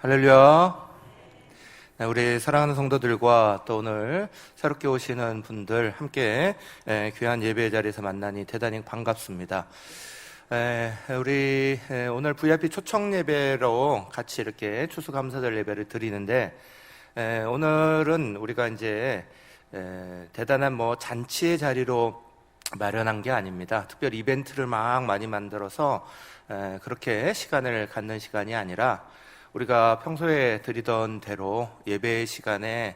할렐루야. 네, 우리 사랑하는 성도들과 또 오늘 새롭게 오시는 분들 함께 귀한 예배의 자리에서 만나니 대단히 반갑습니다. 우리 오늘 VIP 초청 예배로 같이 이렇게 추수감사절 예배를 드리는데, 오늘은 우리가 이제 대단한 뭐 잔치의 자리로 마련한 게 아닙니다. 특별 이벤트를 막 많이 만들어서 그렇게 시간을 갖는 시간이 아니라 우리가 평소에 드리던 대로 예배의 시간에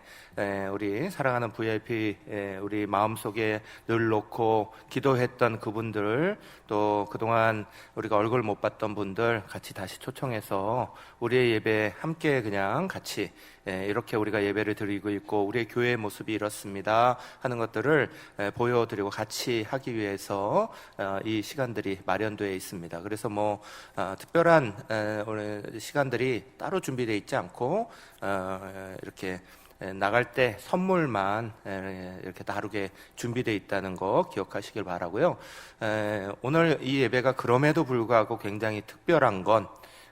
우리 사랑하는 VIP 우리 마음속에 늘 놓고 기도했던 그분들, 또 그동안 우리가 얼굴 못 봤던 분들 같이 다시 초청해서 우리의 예배 함께 그냥 같이 이렇게 우리가 예배를 드리고 있고 우리의 교회의 모습이 이렇습니다 하는 것들을 보여드리고 같이 하기 위해서 이 시간들이 마련되어 있습니다. 그래서 뭐 특별한 오늘 시간들이 따로 준비되어 있지 않고 이렇게 나갈 때 선물만 이렇게 다르게 준비되어 있다는 거 기억하시길 바라고요. 오늘 이 예배가 그럼에도 불구하고 굉장히 특별한 건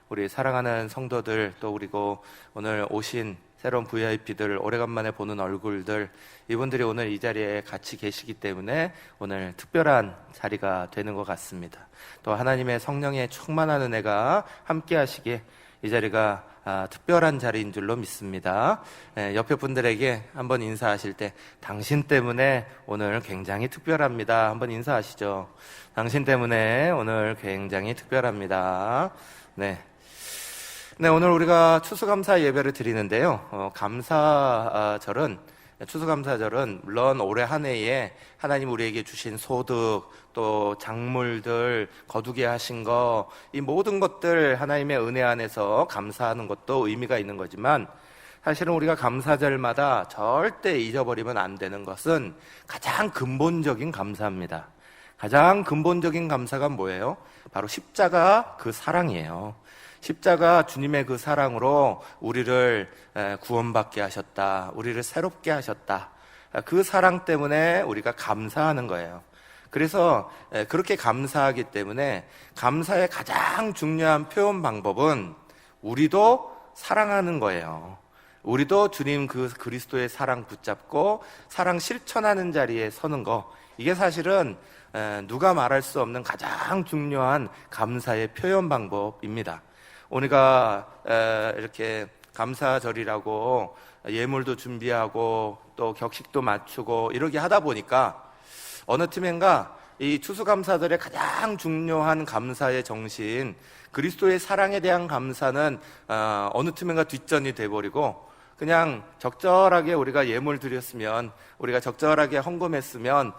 우리 사랑하는 성도들, 또 그리고 오늘 오신 새로운 VIP들, 오래간만에 보는 얼굴들, 이분들이 오늘 이 자리에 같이 계시기 때문에 오늘 특별한 자리가 되는 것 같습니다. 또 하나님의 성령의 충만한 은혜가 함께 하시기에 이 자리가 특별한 자리인 줄로 믿습니다. 옆에 분들에게 한번 인사하실 때 당신 때문에 오늘 굉장히 특별합니다. 한번 인사하시죠. 당신 때문에 오늘 굉장히 특별합니다. 네, 오늘 우리가 추수감사 예배를 드리는데요. 추수감사절은 물론 올해 한 해에 하나님 우리에게 주신 소득, 또 작물들, 거두게 하신 거, 이 모든 것들 하나님의 은혜 안에서 감사하는 것도 의미가 있는 거지만, 사실은 우리가 감사절마다 절대 잊어버리면 안 되는 것은 가장 근본적인 감사입니다. 가장 근본적인 감사가 뭐예요? 바로 십자가 그 사랑이에요. 십자가 주님의 그 사랑으로 우리를 구원받게 하셨다, 우리를 새롭게 하셨다, 그 사랑 때문에 우리가 감사하는 거예요. 그래서 그렇게 감사하기 때문에 감사의 가장 중요한 표현 방법은 우리도 사랑하는 거예요. 우리도 주님 그 그리스도의 사랑 붙잡고 사랑 실천하는 자리에 서는 거, 이게 사실은 누가 말할 수 없는 가장 중요한 감사의 표현 방법입니다. 우리가 이렇게 감사절이라고 예물도 준비하고 또 격식도 맞추고 이러게 하다 보니까 어느 틈엔가 이 추수감사절의 가장 중요한 감사의 정신, 그리스도의 사랑에 대한 감사는 어느 틈엔가 뒷전이 돼버리고 그냥 적절하게 우리가 예물 드렸으면, 우리가 적절하게 헌금했으면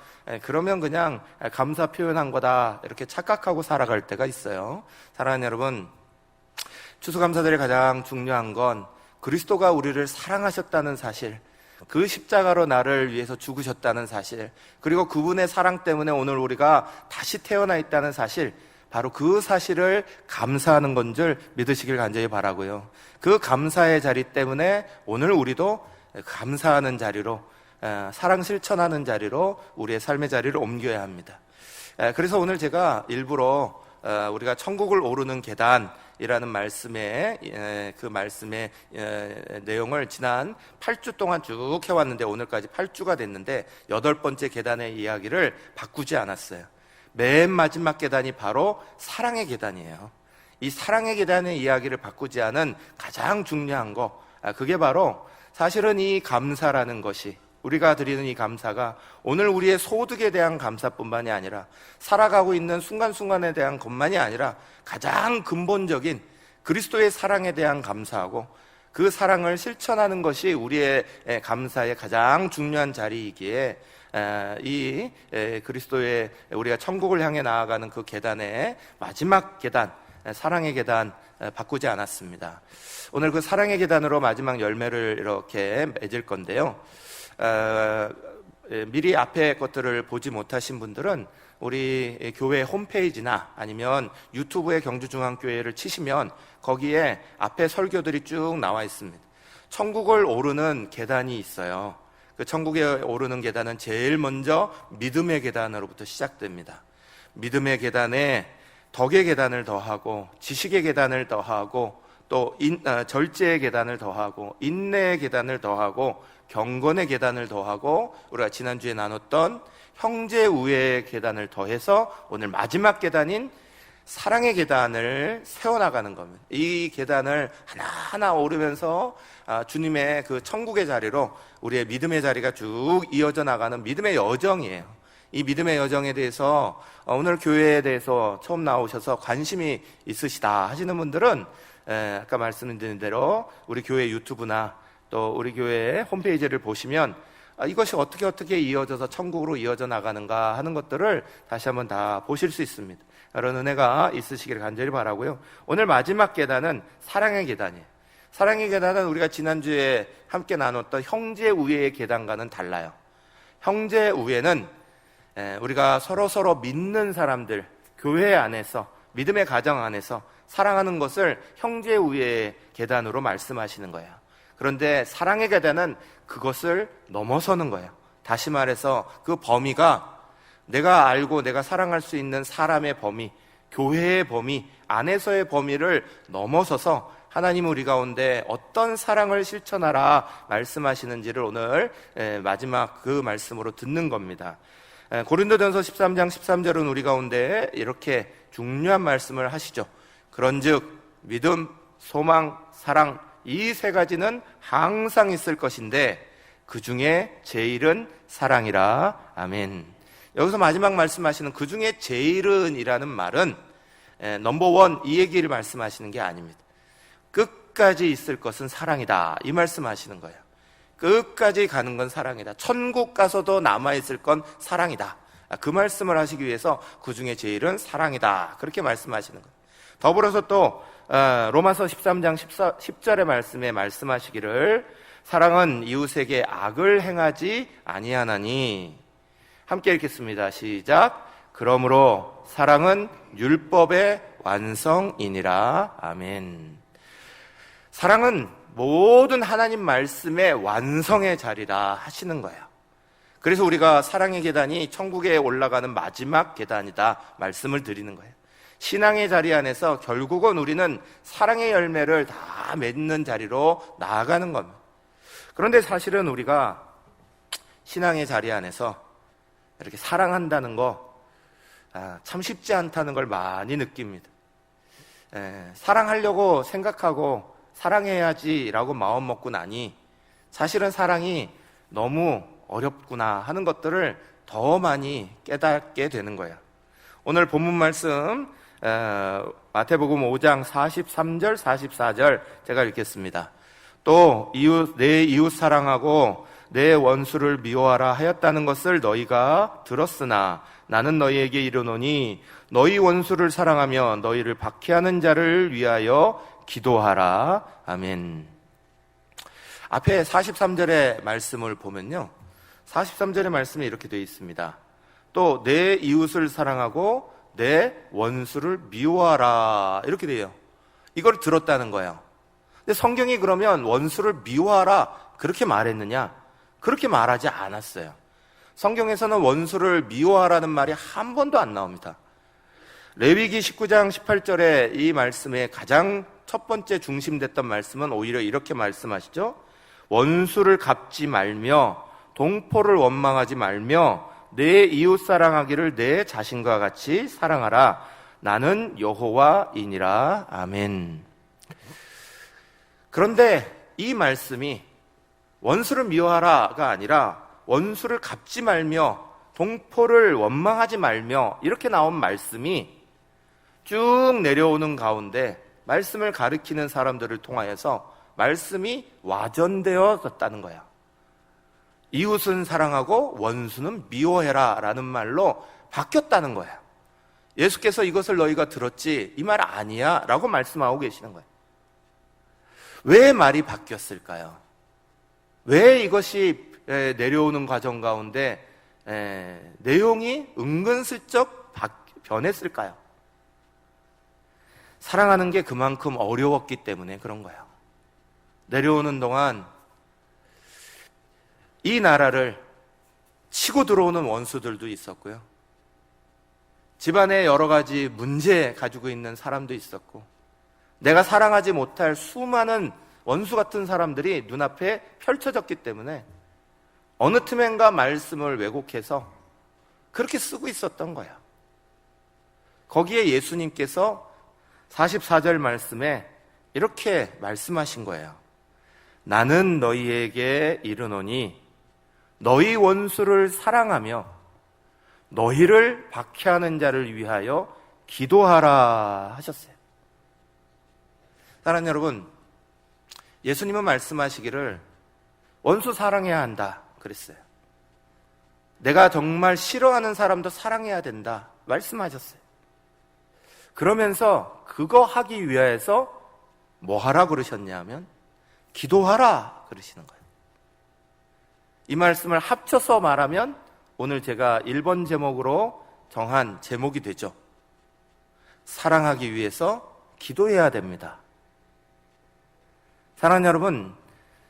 그러면 그냥 감사 표현한 거다 이렇게 착각하고 살아갈 때가 있어요. 사랑하는 여러분, 추수감사절의 가장 중요한 건 그리스도가 우리를 사랑하셨다는 사실, 그 십자가로 나를 위해서 죽으셨다는 사실, 그리고 그분의 사랑 때문에 오늘 우리가 다시 태어나 있다는 사실, 바로 그 사실을 감사하는 건 줄 믿으시길 간절히 바라고요. 그 감사의 자리 때문에 오늘 우리도 감사하는 자리로, 사랑 실천하는 자리로 우리의 삶의 자리를 옮겨야 합니다. 그래서 오늘 제가 일부러 우리가 천국을 오르는 계단이라는 말씀의 그 말씀의 내용을 지난 8주 동안 쭉 해왔는데, 오늘까지 8주가 됐는데 8번째 계단의 이야기를 바꾸지 않았어요. 맨 마지막 계단이 바로 사랑의 계단이에요. 이 사랑의 계단의 이야기를 바꾸지 않은 가장 중요한 거, 그게 바로 사실은 이 감사라는 것이, 우리가 드리는 이 감사가 오늘 우리의 소득에 대한 감사뿐만이 아니라 살아가고 있는 순간순간에 대한 것만이 아니라 가장 근본적인 그리스도의 사랑에 대한 감사하고 그 사랑을 실천하는 것이 우리의 감사의 가장 중요한 자리이기에 이 그리스도의 우리가 천국을 향해 나아가는 그 계단의 마지막 계단, 사랑의 계단 바꾸지 않았습니다. 오늘 그 사랑의 계단으로 마지막 열매를 이렇게 맺을 건데요. 미리 앞에 것들을 보지 못하신 분들은 우리 교회 홈페이지나 아니면 유튜브에 경주중앙교회를 치시면 거기에 앞에 설교들이 쭉 나와 있습니다. 천국을 오르는 계단이 있어요. 그 천국에 오르는 계단은 제일 먼저 믿음의 계단으로부터 시작됩니다. 믿음의 계단에 덕의 계단을 더하고 지식의 계단을 더하고 또 절제의 계단을 더하고 인내의 계단을 더하고 경건의 계단을 더하고 우리가 지난주에 나눴던 형제 우애의 계단을 더해서 오늘 마지막 계단인 사랑의 계단을 세워나가는 겁니다. 이 계단을 하나하나 오르면서 주님의 그 천국의 자리로 우리의 믿음의 자리가 쭉 이어져 나가는 믿음의 여정이에요. 이 믿음의 여정에 대해서 오늘 교회에 대해서 처음 나오셔서 관심이 있으시다 하시는 분들은 아까 말씀드린 대로 우리 교회 유튜브나 또 우리 교회 홈페이지를 보시면 이것이 어떻게 이어져서 천국으로 이어져 나가는가 하는 것들을 다시 한번 다 보실 수 있습니다. 그런 은혜가 있으시기를 간절히 바라고요. 오늘 마지막 계단은 사랑의 계단이에요. 사랑의 계단은 우리가 지난주에 함께 나눴던 형제 우애의 계단과는 달라요. 형제 우애는 우리가 서로 믿는 사람들, 교회 안에서, 믿음의 가정 안에서 사랑하는 것을 형제 우애의 계단으로 말씀하시는 거예요. 그런데 사랑의 계단은 그것을 넘어서는 거예요. 다시 말해서 그 범위가 내가 알고 내가 사랑할 수 있는 사람의 범위, 교회의 범위, 안에서의 범위를 넘어서서 하나님 우리 가운데 어떤 사랑을 실천하라 말씀하시는지를 오늘 마지막 그 말씀으로 듣는 겁니다. 고린도전서 13장 13절은 우리 가운데 이렇게 중요한 말씀을 하시죠. 그런즉 믿음, 소망, 사랑 이 세 가지는 항상 있을 것인데 그 중에 제일은 사랑이라. 아멘. 여기서 마지막 말씀하시는 그 중에 제일은 이라는 말은 넘버원 이 얘기를 말씀하시는 게 아닙니다. 끝까지 있을 것은 사랑이다 이 말씀하시는 거예요. 끝까지 가는 건 사랑이다. 천국 가서도 남아있을 건 사랑이다. 그 말씀을 하시기 위해서 그 중에 제일은 사랑이다 그렇게 말씀하시는 거예요. 더불어서 또 로마서 13장 10절의 말씀에 말씀하시기를 사랑은 이웃에게 악을 행하지 아니하나니. 함께 읽겠습니다. 시작. 그러므로 사랑은 율법의 완성이니라. 아멘. 사랑은 모든 하나님 말씀의 완성의 자리라 하시는 거예요. 그래서 우리가 사랑의 계단이 천국에 올라가는 마지막 계단이다 말씀을 드리는 거예요. 신앙의 자리 안에서 결국은 우리는 사랑의 열매를 다 맺는 자리로 나아가는 겁니다. 그런데 사실은 우리가 신앙의 자리 안에서 이렇게 사랑한다는 거 참 쉽지 않다는 걸 많이 느낍니다. 사랑하려고 생각하고 사랑해야지라고 마음 먹고 나니 사실은 사랑이 너무 어렵구나 하는 것들을 더 많이 깨닫게 되는 거예요. 오늘 본문 말씀 마태복음 5장 43절 44절 제가 읽겠습니다. 또 내 이웃 사랑하고 내 원수를 미워하라 하였다는 것을 너희가 들었으나 나는 너희에게 이르노니 너희 원수를 사랑하며 너희를 박해하는 자를 위하여 기도하라. 아멘. 앞에 43절의 말씀을 보면요, 43절의 말씀에 이렇게 되어 있습니다. 또 내 이웃을 사랑하고 내 원수를 미워하라 이렇게 돼요. 이걸 들었다는 거예요. 근데 성경이 그러면 원수를 미워하라 그렇게 말했느냐? 그렇게 말하지 않았어요. 성경에서는 원수를 미워하라는 말이 한 번도 안 나옵니다. 레위기 19장 18절에 이 말씀에 가장 첫 번째 중심됐던 말씀은 오히려 이렇게 말씀하시죠. 원수를 갚지 말며 동포를 원망하지 말며 내 이웃 사랑하기를 내 자신과 같이 사랑하라. 나는 여호와이니라. 아멘. 그런데 이 말씀이 원수를 미워하라가 아니라 원수를 갚지 말며 동포를 원망하지 말며 이렇게 나온 말씀이 쭉 내려오는 가운데 말씀을 가리키는 사람들을 통하여서 말씀이 와전되어졌다는 거야. 이웃은 사랑하고 원수는 미워해라 라는 말로 바뀌었다는 거야. 예수께서 이것을 너희가 들었지 이 말 아니야 라고 말씀하고 계시는 거예요. 왜 말이 바뀌었을까요? 왜 이것이 내려오는 과정 가운데 내용이 은근슬쩍 변했을까요? 사랑하는 게 그만큼 어려웠기 때문에 그런 거예요. 내려오는 동안 이 나라를 치고 들어오는 원수들도 있었고요. 집안에 여러 가지 문제 가지고 있는 사람도 있었고, 내가 사랑하지 못할 수많은 원수 같은 사람들이 눈앞에 펼쳐졌기 때문에 어느 틈엔가 말씀을 왜곡해서 그렇게 쓰고 있었던 거야. 거기에 예수님께서 44절 말씀에 이렇게 말씀하신 거예요. 나는 너희에게 이르노니 너희 원수를 사랑하며 너희를 박해하는 자를 위하여 기도하라 하셨어요. 사랑하는 여러분, 예수님은 말씀하시기를 원수 사랑해야 한다 그랬어요. 내가 정말 싫어하는 사람도 사랑해야 된다 말씀하셨어요. 그러면서 그거 하기 위해서 뭐 하라 그러셨냐면 기도하라 그러시는 거예요. 이 말씀을 합쳐서 말하면 오늘 제가 1번 제목으로 정한 제목이 되죠. 사랑하기 위해서 기도해야 됩니다. 사랑하는 여러분,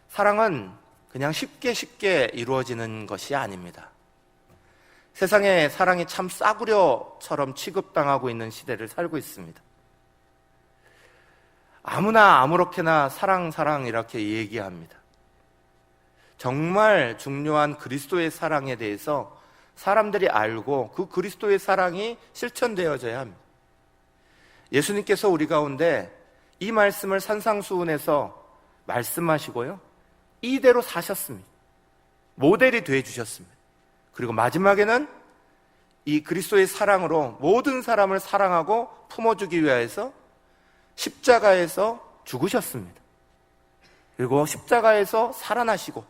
사랑은 그냥 쉽게 이루어지는 것이 아닙니다. 세상에 사랑이 참 싸구려처럼 취급당하고 있는 시대를 살고 있습니다. 아무나 아무렇게나 사랑 이렇게 얘기합니다. 정말 중요한 그리스도의 사랑에 대해서 사람들이 알고 그 그리스도의 사랑이 실천되어져야 합니다. 예수님께서 우리 가운데 이 말씀을 산상수훈에서 말씀하시고요, 이대로 사셨습니다. 모델이 되어 주셨습니다. 그리고 마지막에는 이 그리스도의 사랑으로 모든 사람을 사랑하고 품어주기 위해서 십자가에서 죽으셨습니다. 그리고 십자가에서 살아나시고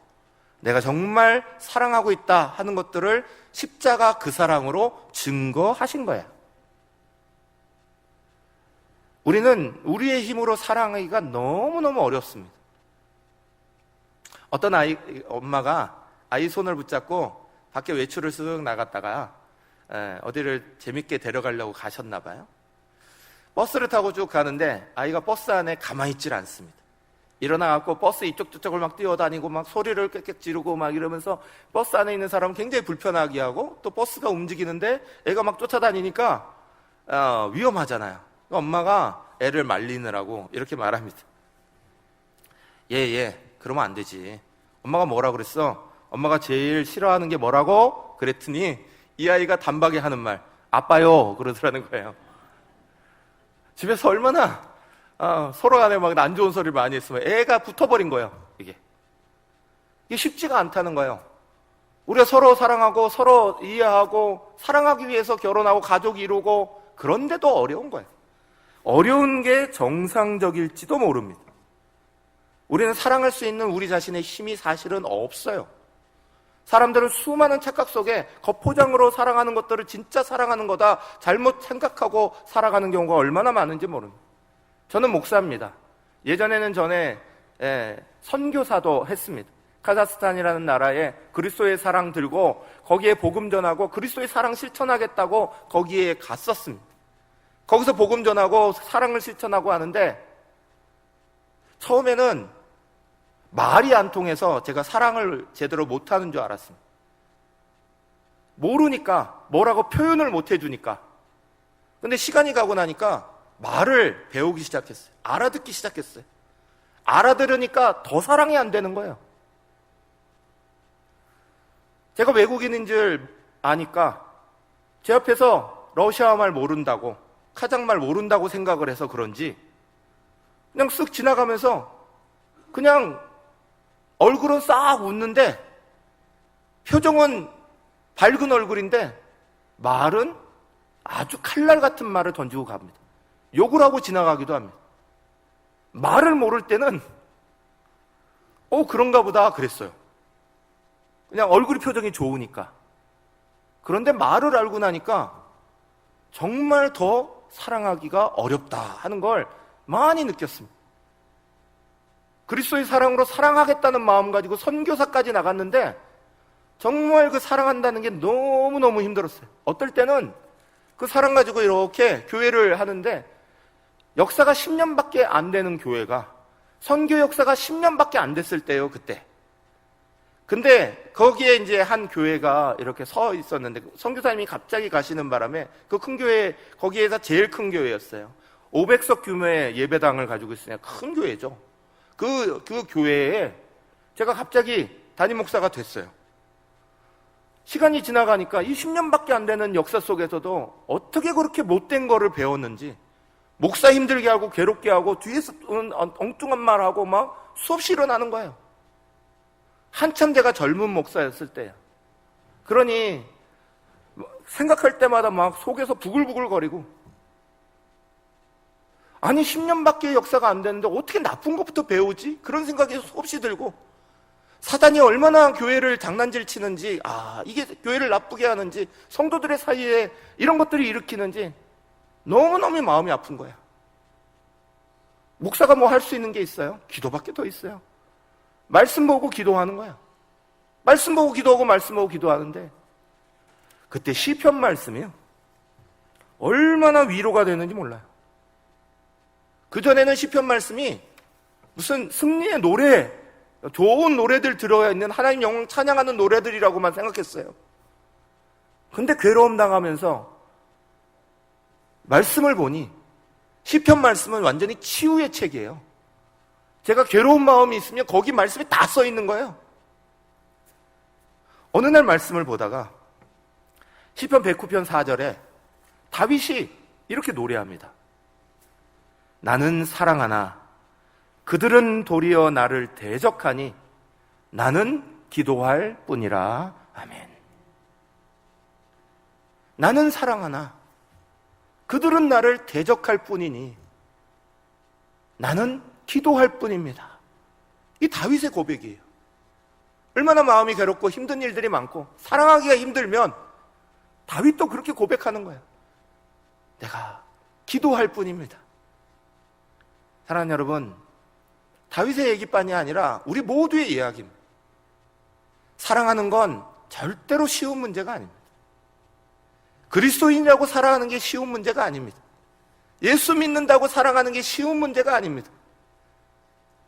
내가 정말 사랑하고 있다 하는 것들을 십자가 그 사랑으로 증거하신 거예요. 우리는 우리의 힘으로 사랑하기가 너무너무 어렵습니다. 어떤 엄마가 아이 손을 붙잡고 밖에 외출을 쓱 나갔다가 어디를 재밌게 데려가려고 가셨나 봐요. 버스를 타고 쭉 가는데 아이가 버스 안에 가만히 있질 않습니다. 일어나갖고 버스 이쪽 저쪽을 막 뛰어다니고 막 소리를 꽥꽥 지르고 막 이러면서 버스 안에 있는 사람은 굉장히 불편하게 하고, 또 버스가 움직이는데 애가 막 쫓아다니니까 위험하잖아요. 엄마가 애를 말리느라고 이렇게 말합니다. 그러면 안 되지. 엄마가 뭐라 그랬어? 엄마가 제일 싫어하는 게 뭐라고? 그랬더니 이 아이가 단박에 하는 말, 아빠요 그러더라는 거예요. 집에서 얼마나 서로 간에 막 안 좋은 소리를 많이 했으면 애가 붙어버린 거예요. 이게 쉽지가 않다는 거예요. 우리가 서로 사랑하고 서로 이해하고 사랑하기 위해서 결혼하고 가족 이루고, 그런데도 어려운 거예요. 어려운 게 정상적일지도 모릅니다. 우리는 사랑할 수 있는 우리 자신의 힘이 사실은 없어요. 사람들은 수많은 착각 속에 겉포장으로 사랑하는 것들을 진짜 사랑하는 거다 잘못 생각하고 살아가는 경우가 얼마나 많은지 모릅니다. 저는 목사입니다. 예전에는 선교사도 했습니다. 카자흐스탄이라는 나라에 그리스도의 사랑 들고 거기에 복음 전하고 그리스도의 사랑 실천하겠다고 거기에 갔었습니다. 거기서 복음 전하고 사랑을 실천하고 하는데 처음에는 말이 안 통해서 제가 사랑을 제대로 못하는 줄 알았습니다. 모르니까, 뭐라고 표현을 못 해주니까. 근데 시간이 가고 나니까 말을 배우기 시작했어요. 알아듣기 시작했어요. 알아들으니까 더 사랑이 안 되는 거예요. 제가 외국인인 줄 아니까 제 앞에서 러시아 말 모른다고, 카자흐 말 모른다고 생각을 해서 그런지 그냥 쓱 지나가면서 그냥 얼굴은 싹 웃는데 표정은 밝은 얼굴인데 말은 아주 칼날 같은 말을 던지고 갑니다. 욕을 하고 지나가기도 합니다. 말을 모를 때는 그런가 보다 그랬어요. 그냥 얼굴 표정이 좋으니까. 그런데 말을 알고 나니까 정말 더 사랑하기가 어렵다 하는 걸 많이 느꼈습니다. 그리스도의 사랑으로 사랑하겠다는 마음 가지고 선교사까지 나갔는데 정말 그 사랑한다는 게 너무너무 힘들었어요. 어떨 때는 그 사랑 가지고 이렇게 교회를 하는데 역사가 10년밖에 안 되는 교회가 선교 역사가 10년밖에 안 됐을 때요, 그때. 근데 거기에 이제 한 교회가 이렇게 서 있었는데 선교사님이 갑자기 가시는 바람에 그 큰 교회, 거기에서 제일 큰 교회였어요. 500석 규모의 예배당을 가지고 있으냐. 큰 교회죠. 그 교회에 제가 갑자기 담임 목사가 됐어요. 시간이 지나가니까 이 10년밖에 안 되는 역사 속에서도 어떻게 그렇게 못된 거를 배웠는지, 목사 힘들게 하고 괴롭게 하고 뒤에서 엉뚱한 말하고 막 수없이 일어나는 거예요. 한참 제가 젊은 목사였을 때야. 그러니 생각할 때마다 막 속에서 부글부글거리고, 아니 10년밖에 역사가 안 되는데 어떻게 나쁜 것부터 배우지? 그런 생각이 수없이 들고, 사단이 얼마나 교회를 장난질 치는지, 이게 교회를 나쁘게 하는지, 성도들의 사이에 이런 것들이 일으키는지 너무너무 마음이 아픈 거야. 목사가 뭐 할 수 있는 게 있어요? 기도밖에 더 있어요. 말씀 보고 기도하는 거야. 말씀 보고 기도하고 말씀 보고 기도하는데, 그때 시편 말씀이요, 얼마나 위로가 되는지 몰라요. 그전에는 시편 말씀이 무슨 승리의 노래, 좋은 노래들 들어야 있는 하나님 영광 찬양하는 노래들이라고만 생각했어요. 근데 괴로움 당하면서 말씀을 보니 시편 말씀은 완전히 치유의 책이에요. 제가 괴로운 마음이 있으면 거기 말씀이 다 써 있는 거예요. 어느 날 말씀을 보다가 시편 109편 4절에 다윗이 이렇게 노래합니다. 나는 사랑하나 그들은 도리어 나를 대적하니 나는 기도할 뿐이라. 아멘. 나는 사랑하나 그들은 나를 대적할 뿐이니 나는 기도할 뿐입니다. 이 다윗의 고백이에요. 얼마나 마음이 괴롭고 힘든 일들이 많고 사랑하기가 힘들면 다윗도 그렇게 고백하는 거예요. 내가 기도할 뿐입니다. 사랑하는 여러분, 다윗의 얘기뿐이 아니라 우리 모두의 이야기입니다. 사랑하는 건 절대로 쉬운 문제가 아닙니다. 그리스도인이라고 사랑하는 게 쉬운 문제가 아닙니다. 예수 믿는다고 사랑하는 게 쉬운 문제가 아닙니다.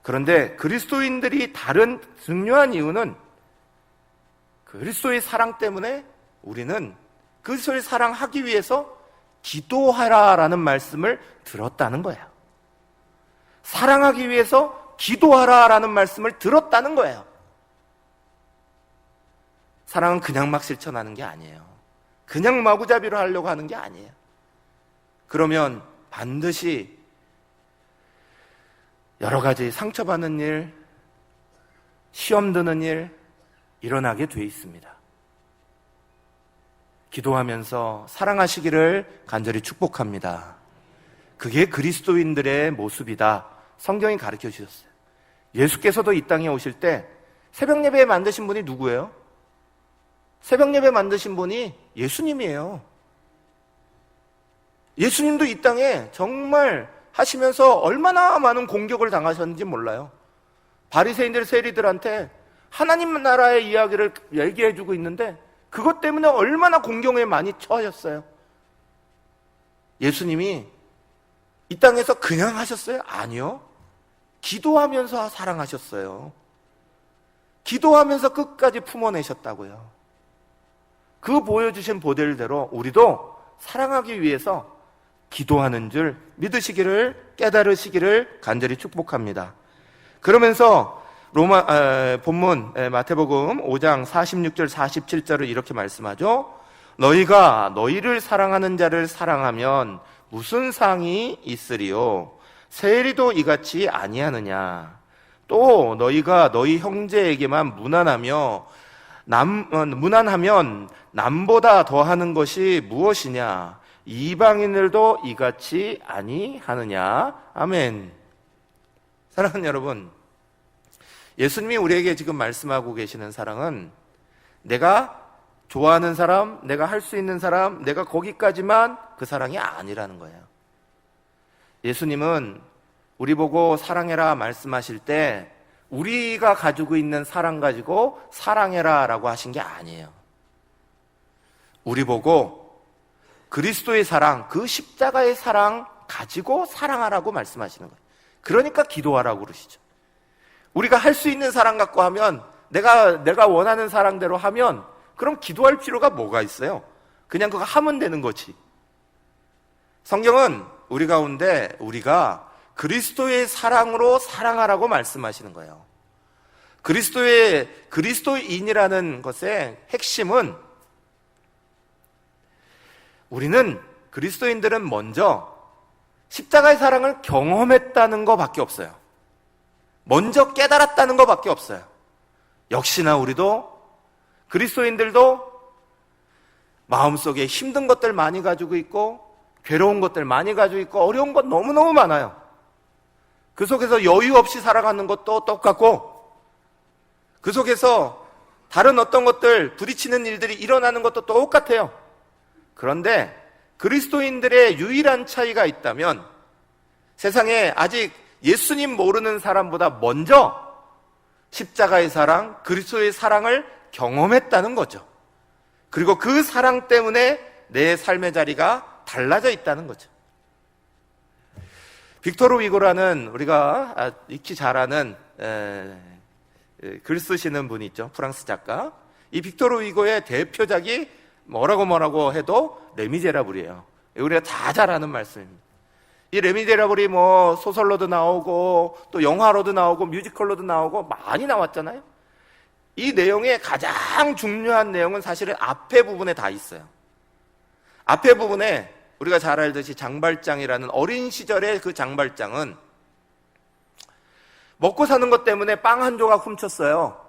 그런데 그리스도인들이 다른 중요한 이유는 그리스도의 사랑 때문에 우리는 그리스도의 사랑하기 위해서 기도하라라는 말씀을 들었다는 거예요. 사랑하기 위해서 기도하라라는 말씀을 들었다는 거예요. 사랑은 그냥 막 실천하는 게 아니에요. 그냥 마구잡이로 하려고 하는 게 아니에요. 그러면 반드시 여러 가지 상처받는 일, 시험 드는 일 일어나게 돼 있습니다. 기도하면서 사랑하시기를 간절히 축복합니다. 그게 그리스도인들의 모습이다. 성경이 가르쳐 주셨어요. 예수께서도 이 땅에 오실 때 새벽 예배 만드신 분이 누구예요? 새벽 예배 만드신 분이 예수님이에요. 예수님도 이 땅에 정말 하시면서 얼마나 많은 공격을 당하셨는지 몰라요. 바리새인들, 세리들한테 하나님 나라의 이야기를 얘기해주고 있는데 그것 때문에 얼마나 공경에 많이 처하셨어요. 예수님이 이 땅에서 그냥 하셨어요? 아니요. 기도하면서 사랑하셨어요. 기도하면서 끝까지 품어내셨다고요. 그 보여주신 모델대로 우리도 사랑하기 위해서 기도하는 줄 믿으시기를, 깨달으시기를 간절히 축복합니다. 그러면서 본문 마태복음 5장 46절 47절을 이렇게 말씀하죠. 너희가 너희를 사랑하는 자를 사랑하면 무슨 상이 있으리요? 세리도 이같이 아니하느냐? 또 너희가 너희 형제에게만 무난하면 남보다 더하는 것이 무엇이냐? 이방인들도 이같이 아니하느냐? 아멘. 사랑하는 여러분, 예수님이 우리에게 지금 말씀하고 계시는 사랑은 내가 좋아하는 사람, 내가 할 수 있는 사람, 내가 거기까지만 그 사랑이 아니라는 거예요. 예수님은 우리 보고 사랑해라 말씀하실 때 우리가 가지고 있는 사랑 가지고 사랑해라 라고 하신 게 아니에요. 우리 보고 그리스도의 사랑, 그 십자가의 사랑 가지고 사랑하라고 말씀하시는 거예요. 그러니까 기도하라고 그러시죠. 우리가 할 수 있는 사랑 갖고 하면, 내가 원하는 사랑대로 하면 그럼 기도할 필요가 뭐가 있어요? 그냥 그거 하면 되는 거지. 성경은 우리 가운데 우리가 그리스도의 사랑으로 사랑하라고 말씀하시는 거예요. 그리스도인이라는 것의 핵심은 우리는 그리스도인들은 먼저 십자가의 사랑을 경험했다는 것밖에 없어요. 먼저 깨달았다는 것밖에 없어요. 역시나 우리도 그리스도인들도 마음속에 힘든 것들 많이 가지고 있고 괴로운 것들 많이 가지고 있고 어려운 것 너무너무 많아요. 그 속에서 여유 없이 살아가는 것도 똑같고 그 속에서 다른 어떤 것들 부딪히는 일들이 일어나는 것도 똑같아요. 그런데 그리스도인들의 유일한 차이가 있다면 세상에 아직 예수님 모르는 사람보다 먼저 십자가의 사랑, 그리스도의 사랑을 경험했다는 거죠. 그리고 그 사랑 때문에 내 삶의 자리가 달라져 있다는 거죠. 빅토르 위고라는 우리가 익히 잘 아는 글 쓰시는 분이 있죠. 프랑스 작가. 이 빅토르 위고의 대표작이 뭐라고 해도 레미제라블이에요. 우리가 다 잘 아는 말씀입니다. 이 레미제라블이 뭐 소설로도 나오고 또 영화로도 나오고 뮤지컬로도 나오고 많이 나왔잖아요. 이 내용의 가장 중요한 내용은 사실은 앞에 부분에 다 있어요. 앞에 부분에 우리가 잘 알듯이 장발장이라는 어린 시절의 그 장발장은 먹고 사는 것 때문에 빵 한 조각 훔쳤어요.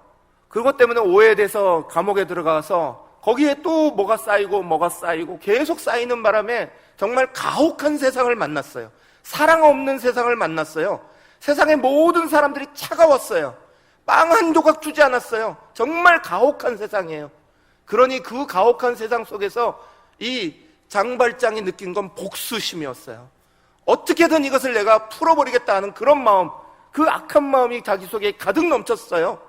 그것 때문에 오해돼서 감옥에 들어가서 거기에 또 뭐가 쌓이고 계속 쌓이는 바람에 정말 가혹한 세상을 만났어요. 사랑 없는 세상을 만났어요. 세상의 모든 사람들이 차가웠어요. 빵 한 조각 주지 않았어요. 정말 가혹한 세상이에요. 그러니 그 가혹한 세상 속에서 이 장발장이 느낀 건 복수심이었어요. 어떻게든 이것을 내가 풀어버리겠다 하는 그런 마음, 그 악한 마음이 자기 속에 가득 넘쳤어요.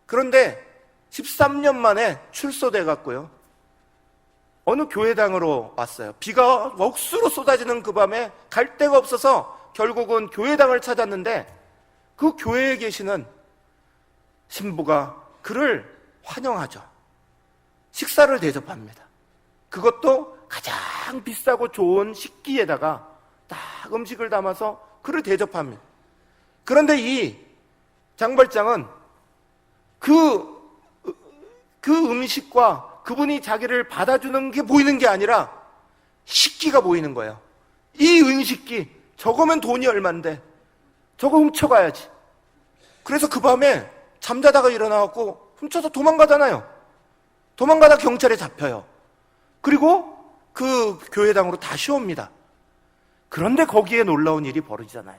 그런데 13년 만에 출소돼 갔고요. 어느 교회당으로 왔어요. 비가 억수로 쏟아지는 그 밤에 갈 데가 없어서 결국은 교회당을 찾았는데 그 교회에 계시는 신부가 그를 환영하죠. 식사를 대접합니다. 그것도 가장 비싸고 좋은 식기에다가 딱 음식을 담아서 그를 대접합니다. 그런데 이 장발장은 그 음식과 그분이 자기를 받아주는 게 보이는 게 아니라 식기가 보이는 거예요. 이 은식기, 저거면 돈이 얼만데 저거 훔쳐가야지. 그래서 그 밤에 잠자다가 일어나갖고 훔쳐서 도망가잖아요. 도망가다 경찰에 잡혀요. 그리고 그 교회당으로 다시 옵니다. 그런데 거기에 놀라운 일이 벌어지잖아요.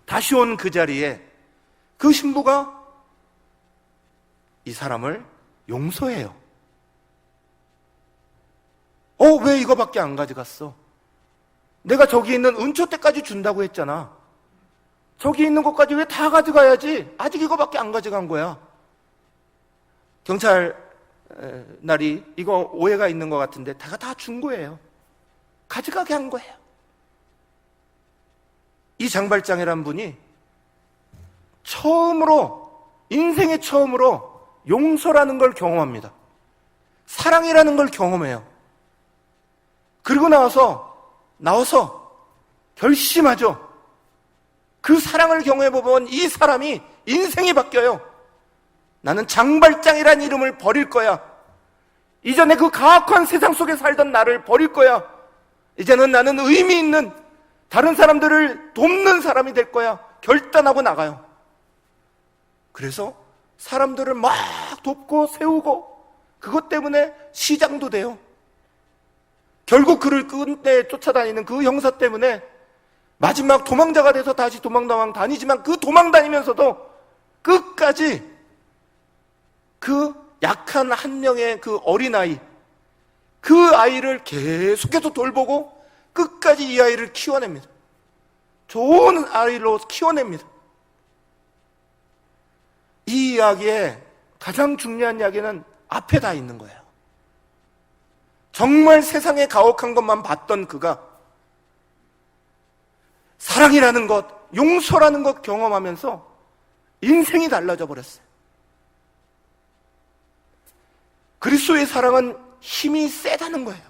다시 온 그 자리에 그 신부가 이 사람을 용서해요. 왜 이거밖에 안 가져갔어? 내가 저기 있는 은초대까지 준다고 했잖아. 저기 있는 것까지 왜 다 가져가야지? 아직 이거밖에 안 가져간 거야. 경찰 날이 이거 오해가 있는 것 같은데 다 준 거예요. 가져가게 한 거예요. 이 장발장이란 분이 인생의 처음으로 용서라는 걸 경험합니다. 사랑이라는 걸 경험해요. 그리고 나와서 결심하죠. 그 사랑을 경험해보면 이 사람이 인생이 바뀌어요. 나는 장발장이라는 이름을 버릴 거야. 이전에 그 가혹한 세상 속에 살던 나를 버릴 거야. 이제는 나는 의미 있는 다른 사람들을 돕는 사람이 될 거야. 결단하고 나가요. 그래서 사람들을 막 돕고 세우고 그것 때문에 시장도 돼요. 결국 그를 끝내 쫓아다니는 그 형사 때문에 마지막 도망자가 돼서 다시 도망 다니지만 그 도망 다니면서도 끝까지 그 약한 한 명의 그 어린아이, 그 아이를 계속해서 돌보고 끝까지 이 아이를 키워냅니다. 좋은 아이로 키워냅니다. 이 이야기의 가장 중요한 이야기는 앞에 다 있는 거예요. 정말 세상의 가혹한 것만 봤던 그가 사랑이라는 것, 용서라는 것 경험하면서 인생이 달라져 버렸어요. 그리스도의 사랑은 힘이 세다는 거예요.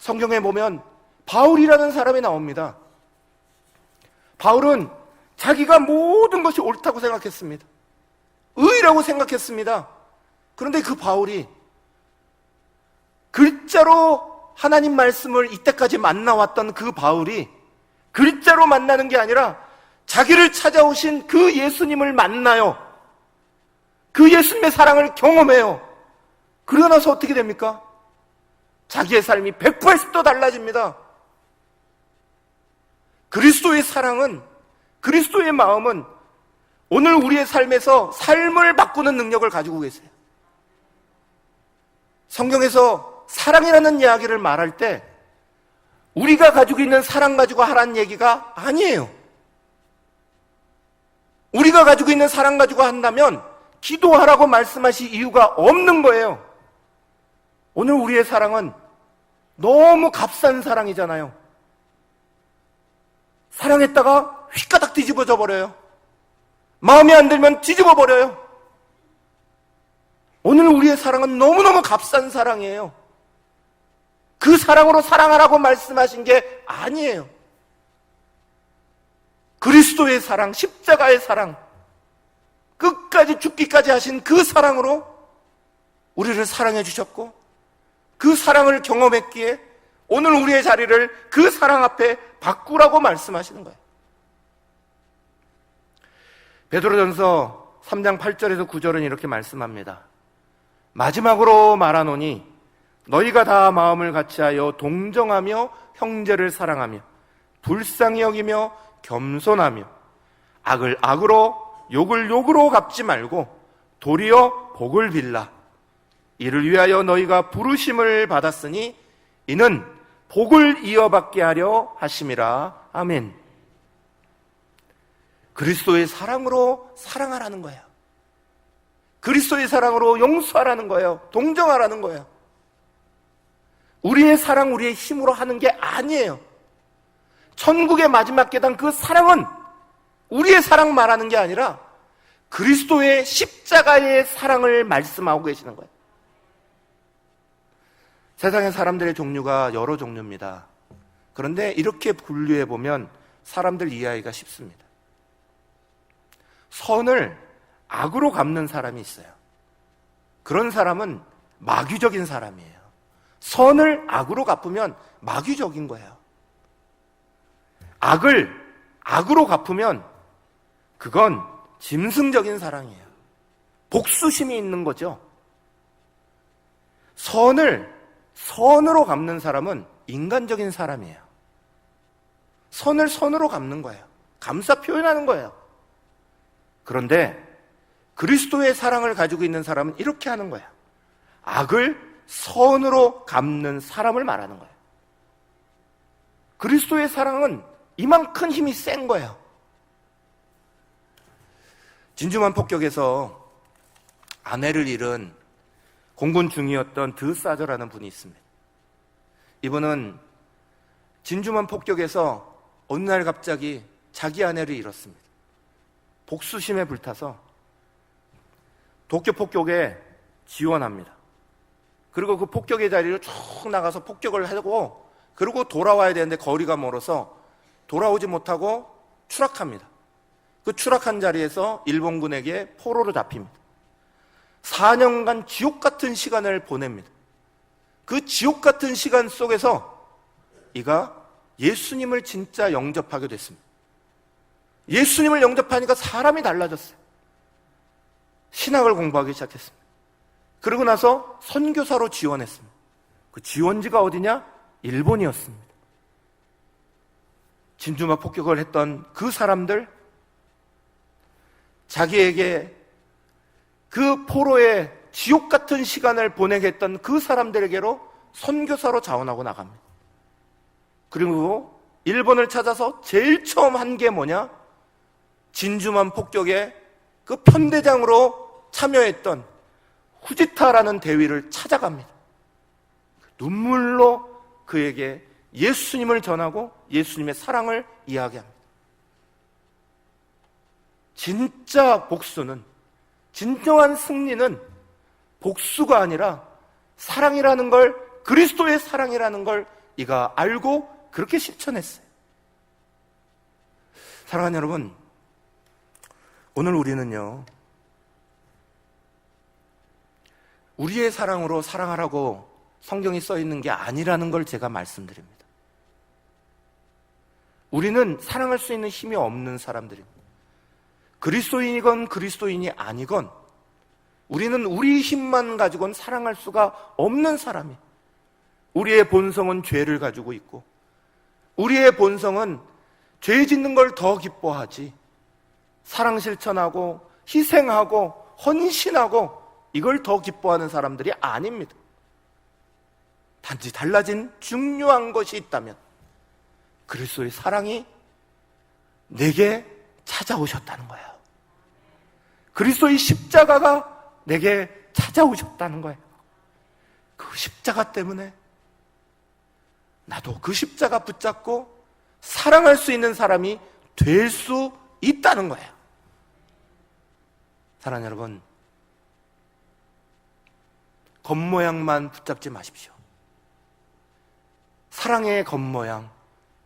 성경에 보면 바울이라는 사람이 나옵니다. 바울은 자기가 모든 것이 옳다고 생각했습니다. 의라고 생각했습니다. 그런데 그 바울이 글자로 하나님 말씀을 이때까지 만나왔던 그 바울이 글자로 만나는 게 아니라 자기를 찾아오신 그 예수님을 만나요. 그 예수님의 사랑을 경험해요. 그러고 나서 어떻게 됩니까? 자기의 삶이 180도 달라집니다. 그리스도의 사랑은, 그리스도의 마음은 오늘 우리의 삶에서 삶을 바꾸는 능력을 가지고 계세요. 성경에서 사랑이라는 이야기를 말할 때 우리가 가지고 있는 사랑 가지고 하라는 얘기가 아니에요. 우리가 가지고 있는 사랑 가지고 한다면 기도하라고 말씀하실 이유가 없는 거예요. 오늘 우리의 사랑은 너무 값싼 사랑이잖아요. 사랑했다가 휘가닥 뒤집어져 버려요. 마음에 안 들면 뒤집어 버려요. 오늘 우리의 사랑은 너무너무 값싼 사랑이에요. 그 사랑으로 사랑하라고 말씀하신 게 아니에요. 그리스도의 사랑, 십자가의 사랑, 끝까지 죽기까지 하신 그 사랑으로 우리를 사랑해 주셨고 그 사랑을 경험했기에 오늘 우리의 자리를 그 사랑 앞에 바꾸라고 말씀하시는 거예요. 베드로전서 3장 8절에서 9절은 이렇게 말씀합니다. 마지막으로 말하노니 너희가 다 마음을 같이하여 동정하며 형제를 사랑하며 불쌍히 여기며 겸손하며 악을 악으로 욕을 욕으로 갚지 말고 도리어 복을 빌라. 이를 위하여 너희가 부르심을 받았으니 이는 복을 이어받게 하려 하심이라. 아멘. 그리스도의 사랑으로 사랑하라는 거예요. 그리스도의 사랑으로 용서하라는 거예요. 동정하라는 거예요. 우리의 사랑, 우리의 힘으로 하는 게 아니에요. 천국의 마지막 계단 그 사랑은 우리의 사랑 말하는 게 아니라 그리스도의 십자가의 사랑을 말씀하고 계시는 거예요. 세상의 사람들의 종류가 여러 종류입니다. 그런데 이렇게 분류해 보면 사람들 이해하기가 쉽습니다. 선을 악으로 갚는 사람이 있어요. 그런 사람은 마귀적인 사람이에요. 선을 악으로 갚으면 마귀적인 거예요. 악을 악으로 갚으면 그건 짐승적인 사랑이에요. 복수심이 있는 거죠. 선을 선으로 갚는 사람은 인간적인 사람이에요. 선을 선으로 갚는 거예요. 감사 표현하는 거예요. 그런데 그리스도의 사랑을 가지고 있는 사람은 이렇게 하는 거예요. 악을 선으로 갚는 사람을 말하는 거예요. 그리스도의 사랑은 이만큼 힘이 센 거예요. 진주만 폭격에서 아내를 잃은 공군 중위였던 드사저라는 분이 있습니다. 이분은 진주만 폭격에서 어느 날 갑자기 자기 아내를 잃었습니다. 복수심에 불타서 도쿄 폭격에 지원합니다. 그리고 그 폭격의 자리로 쭉 나가서 폭격을 하고 그리고 돌아와야 되는데 거리가 멀어서 돌아오지 못하고 추락합니다. 그 추락한 자리에서 일본군에게 포로로 잡힙니다. 4년간 지옥 같은 시간을 보냅니다. 그 지옥 같은 시간 속에서 이가 예수님을 진짜 영접하게 됐습니다. 예수님을 영접하니까 사람이 달라졌어요. 신학을 공부하기 시작했습니다. 그러고 나서 선교사로 지원했습니다. 그 지원지가 어디냐? 일본이었습니다. 진주만 폭격을 했던 그 사람들, 자기에게 그 포로의 지옥 같은 시간을 보내게 했던 그 사람들에게로 선교사로 자원하고 나갑니다. 그리고 일본을 찾아서 제일 처음 한 게 뭐냐? 진주만 폭격에 그 편대장으로 참여했던 후지타라는 대위를 찾아갑니다. 눈물로 그에게 예수님을 전하고 예수님의 사랑을 이야기합니다. 진짜 복수는, 진정한 승리는 복수가 아니라 사랑이라는 걸, 그리스도의 사랑이라는 걸 이가 알고 그렇게 실천했어요. 사랑하는 여러분, 오늘 우리는요, 우리의 사랑으로 사랑하라고 성경이 써 있는 게 아니라는 걸 제가 말씀드립니다. 우리는 사랑할 수 있는 힘이 없는 사람들입니다. 그리스도인이건 그리스도인이 아니건 우리는 우리 힘만 가지고는 사랑할 수가 없는 사람이에요. 우리의 본성은 죄를 가지고 있고 우리의 본성은 죄 짓는 걸 더 기뻐하지, 사랑 실천하고 희생하고 헌신하고 이걸 더 기뻐하는 사람들이 아닙니다. 단지 달라진 중요한 것이 있다면 그리스도의 사랑이 내게 찾아오셨다는 거예요. 그리스도의 십자가가 내게 찾아오셨다는 거예요. 그 십자가 때문에 나도 그 십자가 붙잡고 사랑할 수 있는 사람이 될 수 있다는 거예요. 사랑하는 여러분, 겉모양만 붙잡지 마십시오. 사랑의 겉모양,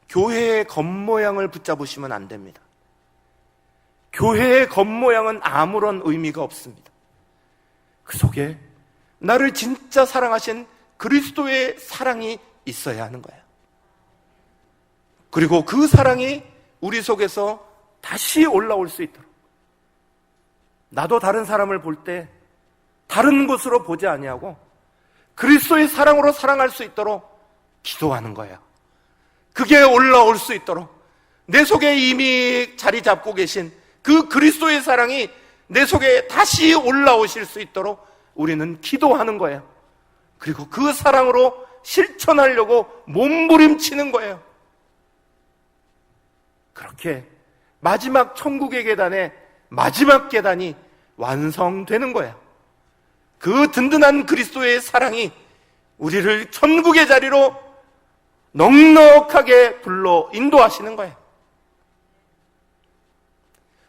교회의 겉모양을 붙잡으시면 안 됩니다. 교회의 겉모양은 아무런 의미가 없습니다. 그 속에 나를 진짜 사랑하신 그리스도의 사랑이 있어야 하는 거예요. 그리고 그 사랑이 우리 속에서 다시 올라올 수 있도록, 나도 다른 사람을 볼 때 다른 곳으로 보지 아니하고 그리스도의 사랑으로 사랑할 수 있도록 기도하는 거예요. 그게 올라올 수 있도록 내 속에 이미 자리 잡고 계신 그 그리스도의 사랑이 내 속에 다시 올라오실 수 있도록 우리는 기도하는 거예요. 그리고 그 사랑으로 실천하려고 몸부림치는 거예요. 그렇게 마지막 천국의 계단의 마지막 계단이 완성되는 거예요. 그 든든한 그리스도의 사랑이 우리를 천국의 자리로 넉넉하게 불러 인도하시는 거예요.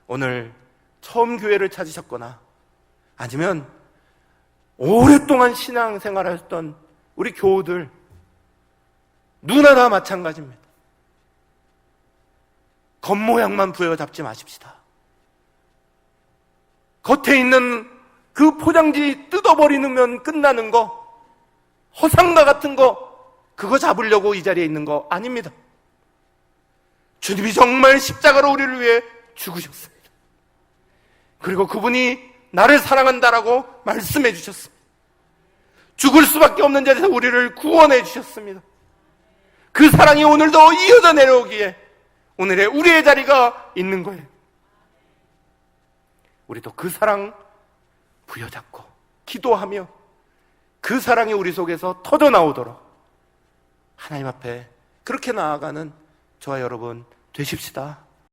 오늘 처음 교회를 찾으셨거나 아니면 오랫동안 신앙생활을 하셨던 우리 교우들 누구나 다 마찬가지입니다. 겉모양만 부여잡지 마십시다. 겉에 있는 그 포장지 뜯어버리면 끝나는 거, 허상과 같은 거, 그거 잡으려고 이 자리에 있는 거 아닙니다. 주님이 정말 십자가로 우리를 위해 죽으셨습니다. 그리고 그분이 나를 사랑한다라고 말씀해 주셨습니다. 죽을 수밖에 없는 자리에서 우리를 구원해 주셨습니다. 그 사랑이 오늘도 이어져 내려오기에 오늘의 우리의 자리가 있는 거예요. 우리도 그 사랑 부여잡고 기도하며 그 사랑이 우리 속에서 터져 나오도록 하나님 앞에 그렇게 나아가는 저와 여러분 되십시다.